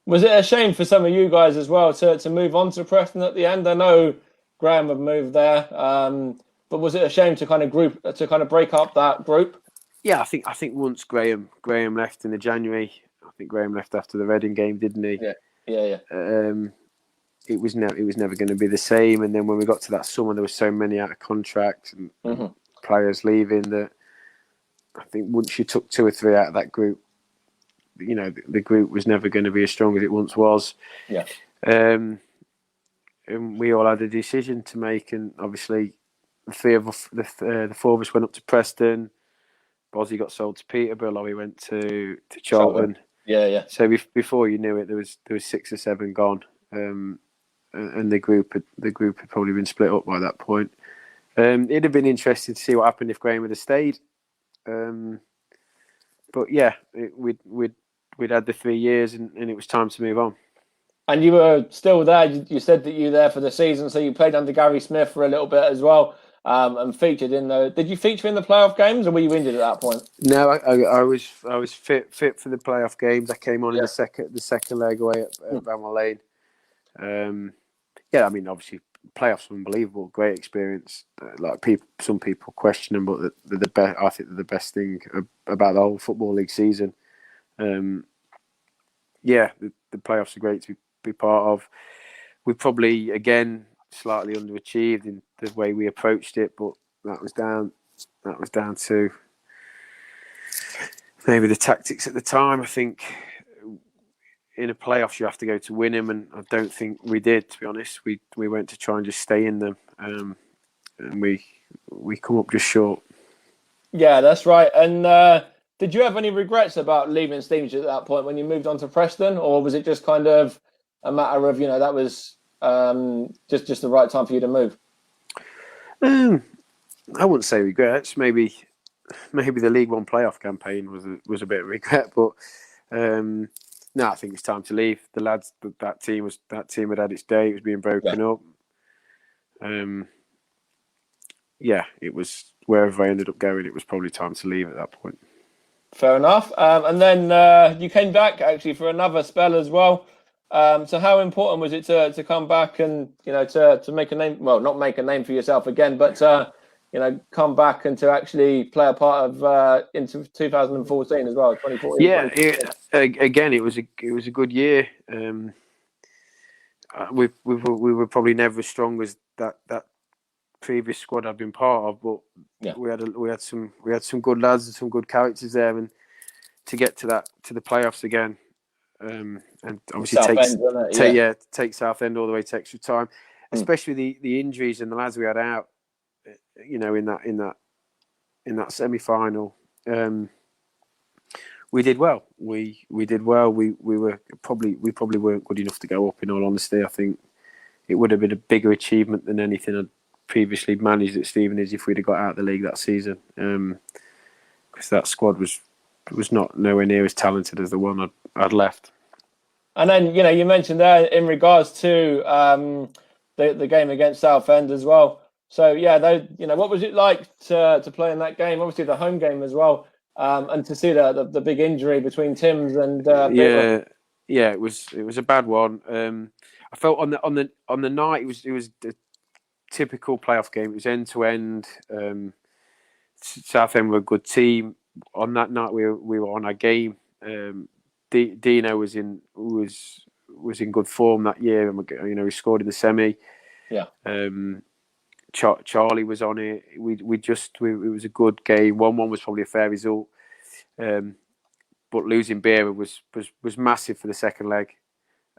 Was it a shame for some of you guys as well to move on to Preston at the end? I know Graham had moved there, but was it a shame to kind of break up that group? Yeah, I think once Graham left in the January, I think Graham left after the Reading game, didn't he? Yeah. It was never going to be the same. And then when we got to that summer, there were so many out of contract and players leaving that I think once you took 2 or 3 out of that group, the group was never going to be as strong as it once was. Yeah. And we all had a decision to make, and obviously the 4 of us went up to Preston. Bozzy got sold to Peterborough. Laurie went to Charlton. Yeah. So before you knew it, there was 6 or 7 gone. And the group had probably been split up by that point. It'd have been interesting to see what happened if Graham had stayed. But yeah, we'd had the 3 years, and it was time to move on. And you were still there. You said that you were there for the season, so you played under Gary Smith for a little bit as well, and featured in the. Did you feature in the playoff games, or were you injured at that point? No, I was fit for the playoff games. I came on in the second leg away at Bramwell Lane. I mean, obviously, playoffs were unbelievable, great experience. Some people question them, but they're the best. I think they're the best thing about the whole Football League season. The playoffs are great to be part of. We probably again slightly underachieved in the way we approached it, but that was down to maybe the tactics at the time. I think in a playoffs you have to go to win them, and I don't think we did, to be honest. We went to try and just stay in them, and we come up just short. Yeah, that's right. And did you have any regrets about leaving Stevenage at that point when you moved on to Preston, or was it just kind of a matter of that was just the right time for you to move? I wouldn't say regrets. Maybe the League One playoff campaign was a bit of regret, but no, I think it's time to leave. The lads, that team had its day. It was being broken up. yeah, it was wherever I ended up going. It was probably time to leave at that point. Fair enough. And then you came back actually for another spell as well. So how important was it to come back and to make a name? Well, not make a name for yourself again, but come back and to actually play a part of into 2014 as well, 2014. Yeah, again, it was a good year. We were probably never as strong as that previous squad I've been part of, but we had some good lads and some good characters there, and to get to the playoffs again, and obviously take Southend all the way to extra time, especially the injuries and the lads we had out, in that semi-final. We did well. We did well. We probably weren't good enough to go up. In all honesty, I think it would have been a bigger achievement than anything I'd previously managed at Stevenage if we'd have got out of the league that season. Because that squad was not nowhere near as talented as the one I'd left. And then you mentioned there in regards to the game against Southend as well. So what was it like to play in that game? Obviously the home game as well. And to see the big injury between Timms and it was a bad one. I felt on the night it was a typical playoff game. It was end to end. Southend were a good team. On that night we were on our game. Dino was in good form that year, and he scored in the semi. Yeah. Charlie was on it. It was a good game. 1-1 was probably a fair result, but losing Beardo was massive for the second leg.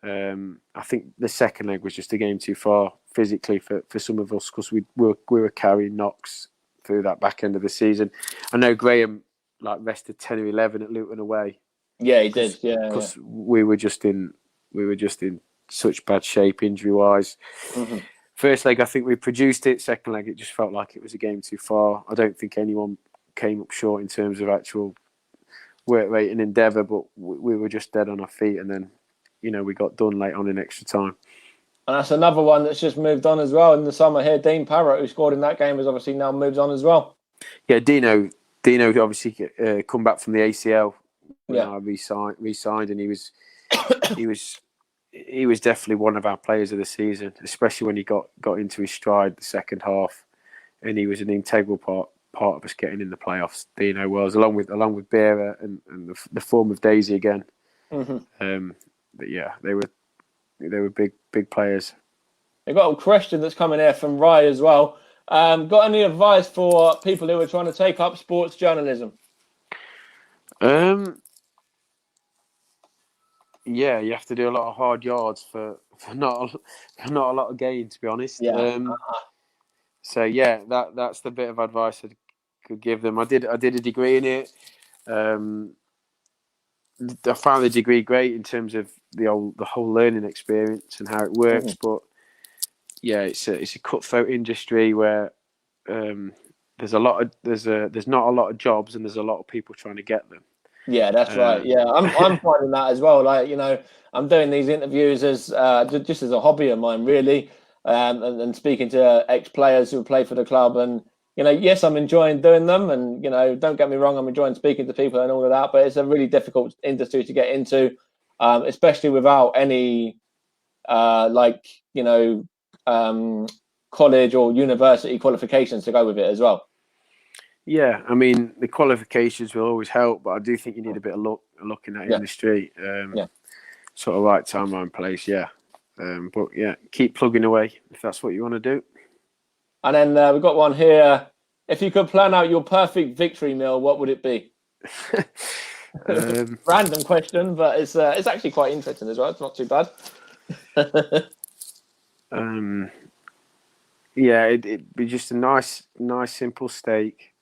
I think the second leg was just a game too far physically for some of us, because we were carrying knocks through that back end of the season. I know Graham rested 10 or 11 at Luton away. Yeah, he did. Yeah, because we were just in such bad shape injury wise. Mm-hmm. First leg, I think we produced it. Second leg, it just felt like it was a game too far. I don't think anyone came up short in terms of actual work rate and endeavour, but we were just dead on our feet. And then, we got done late on in extra time. And that's another one that's just moved on as well in the summer here. Dean Parrott, who scored in that game, has obviously now moved on as well. Yeah, Dino obviously come back from the ACL. Re-signed, and he was definitely one of our players of the season, especially when he got into his stride the second half, and he was an integral part of us getting in the playoffs. Dino was, along with Boro and the form of Daisy again. Mm-hmm. But yeah, they were big players. They've got a question that's coming here from Rye as well. Got any advice for people who are trying to take up sports journalism? Yeah, you have to do a lot of hard yards for not a lot of gain, to be honest. Yeah. So yeah, that's the bit of advice I could give them. I did a degree in it. I found the degree great in terms of the whole learning experience and how it works. Mm-hmm. But yeah, it's a cutthroat industry where there's not a lot of jobs, and there's a lot of people trying to get them. Yeah, that's right. Yeah, I'm finding that as well. I'm doing these interviews as just as a hobby of mine, really, and speaking to ex-players who play for the club. And yes, I'm enjoying doing them, and don't get me wrong, I'm enjoying speaking to people and all of that. But it's a really difficult industry to get into, especially without any college or university qualifications to go with it as well. Yeah, I mean, the qualifications will always help, but I do think you need a bit of luck in that industry. Sort of right time, right place, yeah. But yeah, keep plugging away if that's what you want to do. And then we've got one here. If you could plan out your perfect victory meal, what would it be? Random question, but it's actually quite interesting as well. It's not too bad. Yeah, it'd be just a nice simple steak.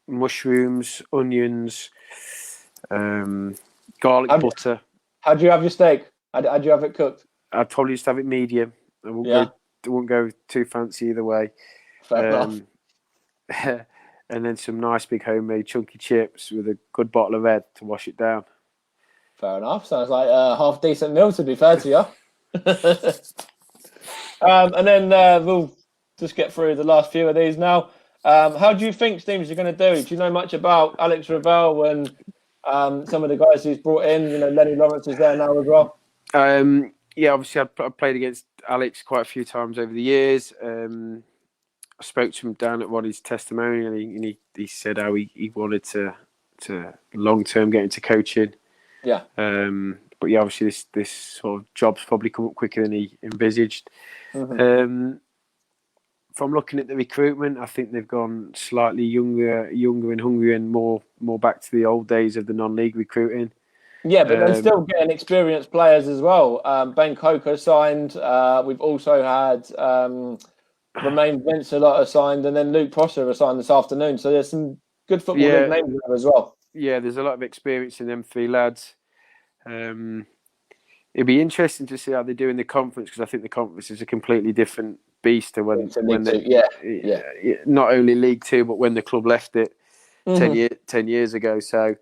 Mushrooms, onions, garlic butter. How do you have your steak? How do you have it cooked? I'd probably just have it medium. I wouldn't go too fancy either way. Fair enough. And then some nice big homemade chunky chips with a good bottle of red to wash it down. Fair enough. Sounds like a half decent meal, to be fair to you. And then we'll just get through the last few of these now. How do you think Steamers are going to do? Do you know much about Alex Ravel and some of the guys he's brought in? You know, Lenny Lawrence is there now as well. Yeah, obviously I've played against Alex quite a few times over the years. I spoke to him down at Ronnie's testimonial, and he said how he wanted to long term get into coaching. Yeah. But yeah, obviously this sort of job's probably come up quicker than he envisaged. Mm-hmm. From looking at the recruitment, I think they've gone slightly younger and hungrier, and more back to the old days of the non-league recruiting. Yeah, but they're still getting experienced players as well. Ben Coker signed. We've also had Romain Vencelotta signed, and then Luke Prosser signed this afternoon. So there's some good football league names there as well. Yeah, there's a lot of experience in them three lads. It'd be interesting to see how they do in the conference, because I think the conference is a completely different beast to when they, not only League Two, but when the club left it 10 years ago. So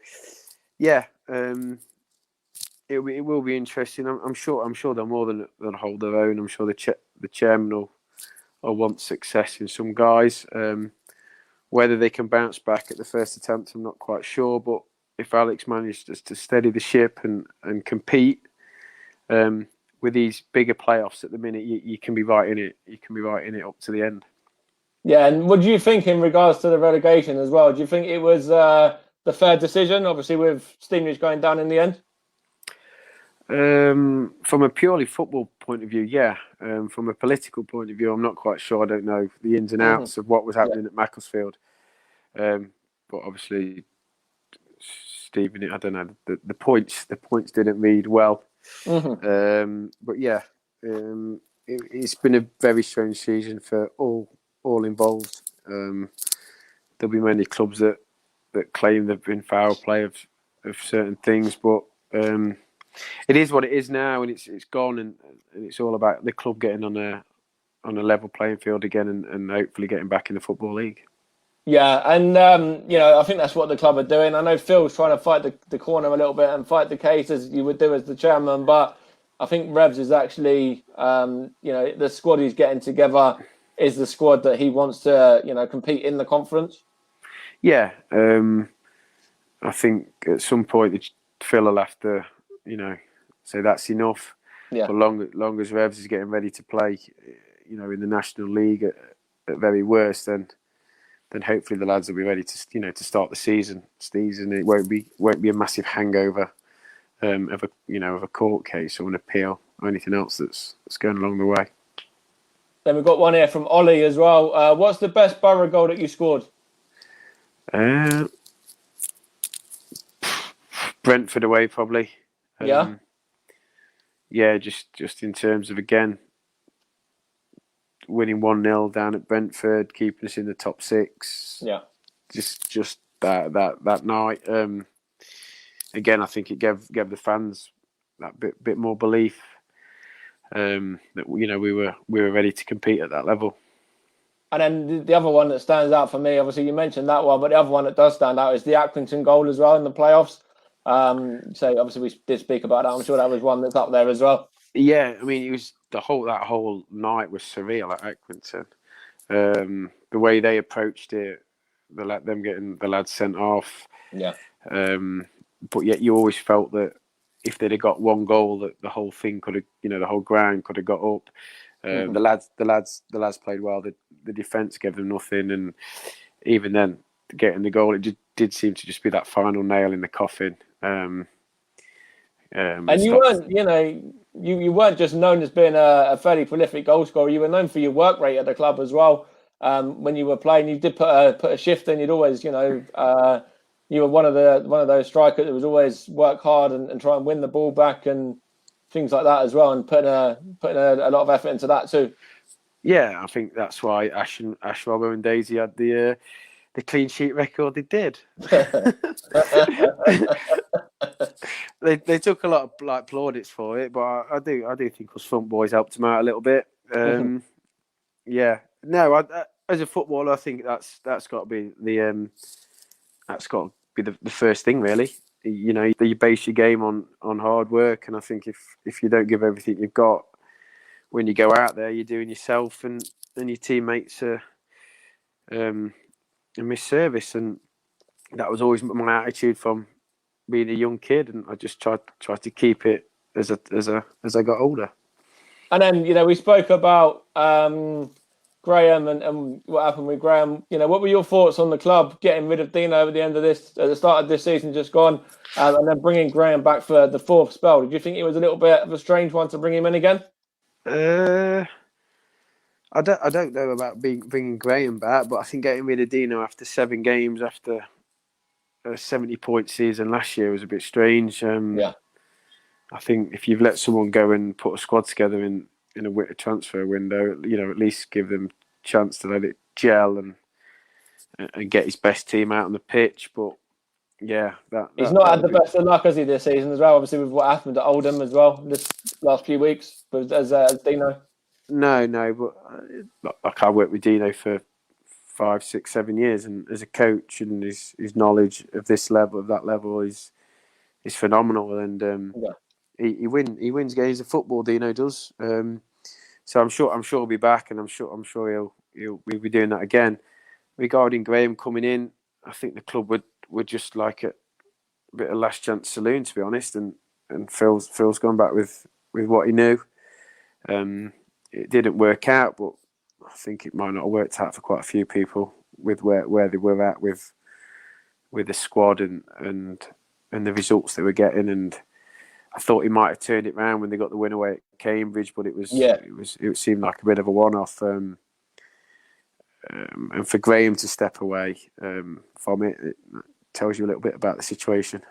yeah, it will be interesting. I'm sure they'll more than hold their own. I'm sure the chairman will want success in some guys. Whether they can bounce back at the first attempt, I'm not quite sure. But if Alex manages to steady the ship and compete with these bigger playoffs at the minute, you can be right in it. You can be right in it up to the end. Yeah, and what do you think in regards to the relegation as well? Do you think it was the fair decision, obviously, with Stevenage going down in the end? From a purely football point of view, yeah. From a political point of view, I'm not quite sure. I don't know the ins and outs of what was happening at Macclesfield. But obviously, Stephen, I don't know, the points didn't read well. But yeah, it's been a very strange season for all involved. There'll be many clubs that claim they've been foul play of certain things, but it is what it is now, and it's gone, and it's all about the club getting on a level playing field again, and hopefully getting back in the Football League. Yeah, and I think that's what the club are doing. I know Phil's trying to fight the corner a little bit and fight the case as you would do as the chairman, but I think Revs is actually, the squad he's getting together is the squad that he wants to, compete in the conference. Yeah, I think at some point Phil will have to, say that's enough. Yeah. But long as Revs is getting ready to play, in the National League at very worst, then hopefully the lads will be ready to start the season. It won't be a massive hangover of a court case or an appeal or anything else that's going along the way. Then we've got one here from Ollie as well. What's the best Boro goal that you scored? Brentford away, probably. Yeah. Yeah, just in terms of, again, winning 1-0 down at Brentford, keeping us in the top six. Yeah. Just that night. Again, I think it gave the fans that bit more belief that we were ready to compete at that level. And then the other one that stands out for me, obviously you mentioned that one, but the other one that does stand out is the Accrington goal as well in the playoffs. So obviously we did speak about that. I'm sure that was one that's up there as well. Yeah, I mean, it was that whole night was surreal at Accrington. The way they approached it, them getting the lads sent off. Yeah. But yet you always felt that if they'd have got one goal, that the whole thing could have, the whole ground could have got up. The lads played well. The defence gave them nothing, and even then, getting the goal, it did seem to just be that final nail in the coffin. And you weren't, you weren't just known as being a fairly prolific goal scorer. You were known for your work rate at the club as well. When you were playing, you did put a shift in. You'd always, you were one of those strikers that was always work hard and try and win the ball back and things like that as well, and putting a lot of effort into that too. Yeah, I think that's why Ash Robbo and Daisy had the clean sheet record they did. They took a lot of plaudits for it, but I do think us front boys helped them out a little bit. Yeah, no, as a footballer, I think that's got to be the first thing, really. You base your game on hard work, and I think if you don't give everything you've got when you go out there, you're doing yourself and your teammates a misservice, and that was always my attitude from being a young kid, and I just tried to keep it as I got older. And then, we spoke about Graham and what happened with Graham. What were your thoughts on the club getting rid of Dino at the start of this season just gone, and then bringing Graham back for the fourth spell? Did you think it was a little bit of a strange one to bring him in again? I don't know about bringing Graham back, but I think getting rid of Dino after 7 games after a 70-point season last year was a bit strange. Yeah. I think if you've let someone go and put a squad together in a winter transfer window, at least give them a chance to let it gel and get his best team out on the pitch. But yeah, he's not had the best of luck, has he, this season as well? Obviously, with what happened to Oldham as well this last few weeks as Dino. No, but I worked with Dino for 5, 6, 7 years, and as a coach, and his knowledge of that level is phenomenal, and he wins games of football. Dino does, so I'm sure he'll be back, and I'm sure he'll be doing that again. Regarding Graham coming in, I think the club would just like a bit of last chance saloon, to be honest, and Phil's gone back with what he knew. It didn't work out, but I think it might not have worked out for quite a few people with where they were at with the squad and the results they were getting. And I thought he might have turned it around when they got the win away at Cambridge, but it seemed like a bit of a one-off. And for Graham to step away from it tells you a little bit about the situation.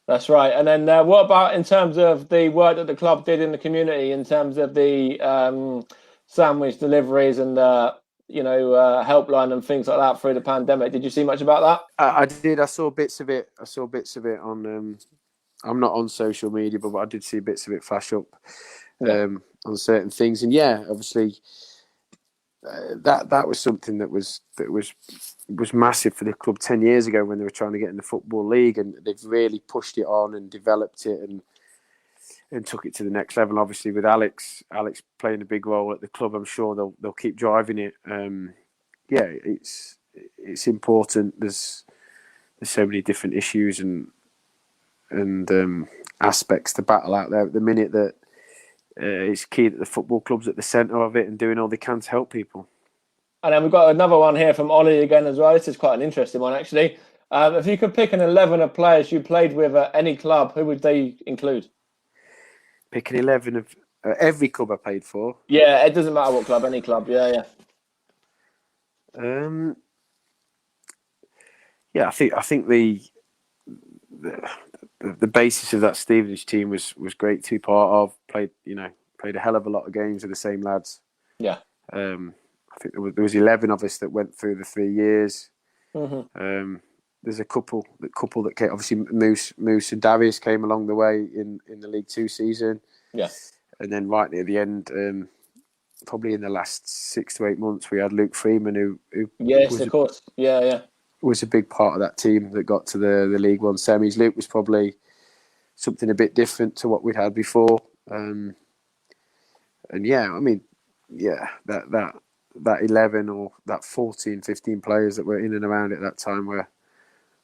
That's right. And then what about in terms of the work that the club did in the community, in terms of the sandwich deliveries and helpline and things like that through the pandemic? Did you see much about that? I did. I saw bits of it. On. I'm not on social media, but I did see bits of it flash up on certain things. And yeah, obviously, that was something that was massive for the club 10 years ago when they were trying to get in the Football League, and they've really pushed it on and developed it and took it to the next level. Obviously, with Alex playing a big role at the club, I'm sure they'll keep driving it. It's important. There's so many different issues and aspects to battle out there at the minute that it's key that the football club's at the centre of it and doing all they can to help people. And then we've got another one here from Ollie again as well. This is quite an interesting one, actually. If you could pick an 11 of players you played with at any club, who would they include? Pick an 11 of every club I played for? Yeah, it doesn't matter what club, any club. Yeah. I think the basis of that Stevenage team was great to be part of. Played a hell of a lot of games with the same lads. Yeah. I think there was 11 of us that went through the 3 years. Mm-hmm. There's a couple that came, obviously Moose and Darius came along the way in the League Two season. Yeah. And then right near the end, probably in the last 6 to 8 months, we had Luke Freeman, who yes, of course, yeah, was a big part of that team that got to the League One semis. Luke was probably something a bit different to what we'd had before, and that 11 or that 14, 15 players that were in and around at that time were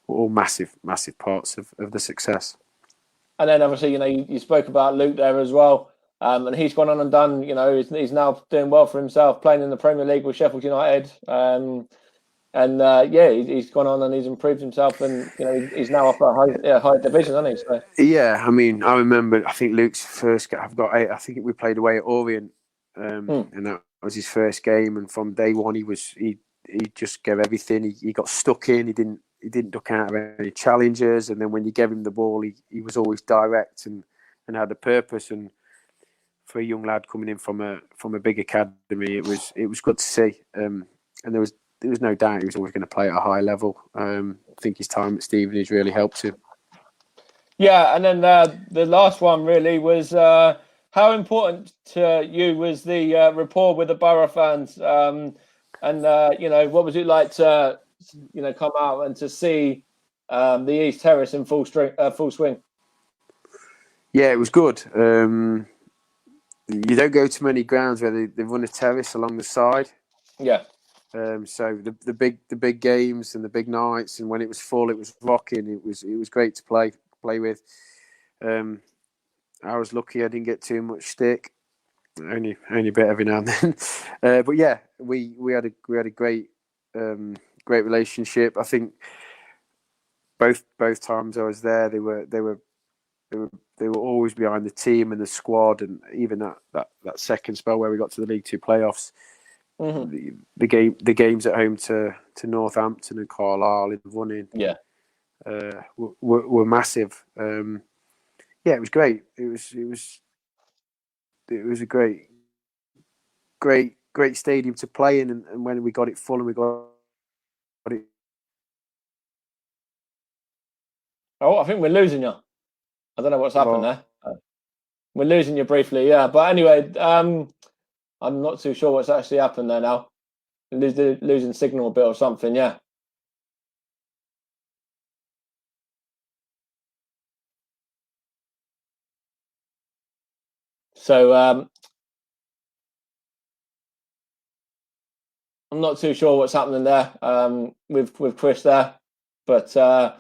all massive parts of the success. And then obviously, you spoke about Luke there as well. And he's gone on and done, he's now doing well for himself, playing in the Premier League with Sheffield United. He's gone on and he's improved himself, and he's now up at high division, hasn't he? So. Yeah, I mean, I remember. I think Luke's first game. I've got 8. I think we played away at Orient, and that was his first game. And from day one, he just gave everything. He got stuck in. He didn't duck out of any challenges. And then when you gave him the ball, he was always direct and had a purpose. And for a young lad coming in from a big academy, it was good to see. And there was no doubt he was always going to play at a high level. I think his time at Stevenage really helped him. Yeah, and then the last one really was how important to you was the rapport with the Boro fans, and what was it like to come out and to see the East Terrace in full swing? Yeah, it was good. you don't go to many grounds where they run a terrace along the side. Yeah. So the big games and the big nights, and when it was full, it was rocking. It was great to play with. I was lucky I didn't get too much stick, only a bit every now and then. But yeah, we had a great relationship. I think both times I was there, they were always behind the team and the squad, and even that second spell where we got to the League Two playoffs. Mm-hmm. The games at home to Northampton and Carlisle in running, were massive. Yeah, it was great. It was a great stadium to play in, and when we got it full and we got it. Oh, I think we're losing you. I don't know what's happened there. We're losing you briefly, yeah. But anyway, I'm not too sure what's actually happened there now. Losing signal a bit or something, yeah. So I'm not too sure what's happening there with Chris there, but I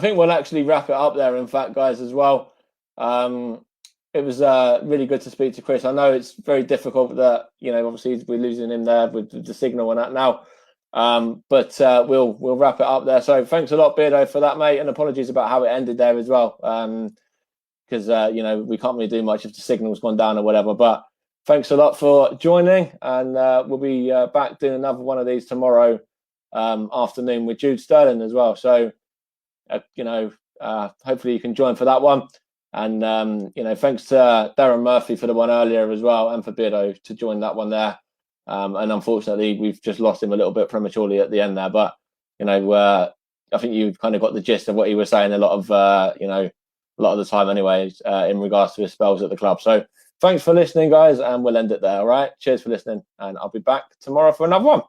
think we'll actually wrap it up there. In fact, guys, as well. It was really good to speak to Chris. I know it's very difficult that, obviously we're losing him there with the signal and that now. But we'll wrap it up there. So thanks a lot, Beardo, for that, mate. And apologies about how it ended there as well. Because, we can't really do much if the signal's gone down or whatever. But thanks a lot for joining. And we'll be back doing another one of these tomorrow afternoon with Jude Sterling as well. So, hopefully you can join for that one. And, thanks to Darren Murphy for the one earlier as well, and for Beardo to join that one there. And unfortunately, we've just lost him a little bit prematurely at the end there. But, I think you kind of got the gist of what he was saying a lot of the time anyway, in regards to his spells at the club. So thanks for listening, guys, and we'll end it there. All right. Cheers for listening. And I'll be back tomorrow for another one.